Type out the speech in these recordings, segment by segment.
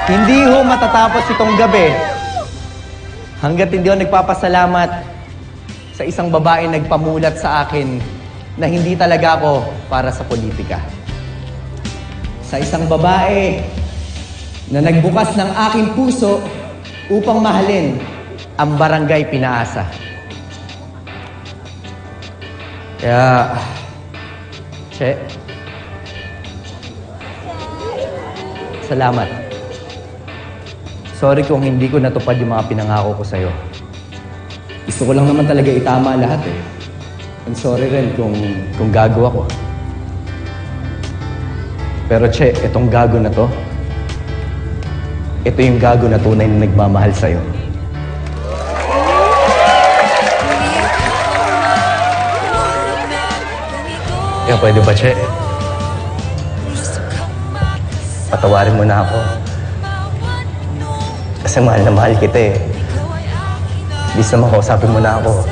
Hindi ho matatapos itong gabi hanggat hindi ako nagpapasalamat sa isang babae nagpamulat sa akin na hindi talaga ako para sa politika. Sa isang babae na nagbukas ng aking puso upang mahalin ang barangay Pinaasa. Kaya, Che, salamat. Sorry kung hindi ko natupad yung mga pinangako ko sa'yo. Gusto ko lang naman talaga itama lahat eh. And sorry rin kung gago ako. Pero Che, itong gago na to, ito yung gago na tunay na nagmamahal sa'yo. Kaya pwede ba, Che? Patawarin mo na ako. Kasi mahal na mahal kita eh. Bis na makausapin mo na ako.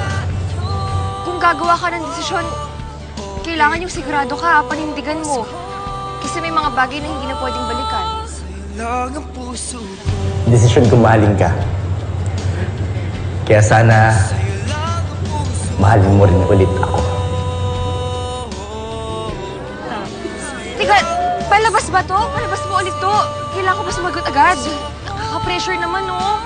Kung gagawa ka ng desisyon, kailangan yung sigurado ka, panindigan mo. Kasi may mga bagay na hindi na pwedeng balikan. Desisyon ko mahalin ka. Kaya sana, mahalin mo rin ulit ako. Teka, palabas ba to? Palabas mo ulit to. Kailangan ko ba sumagot agad? Nakaka-pressure naman, oh.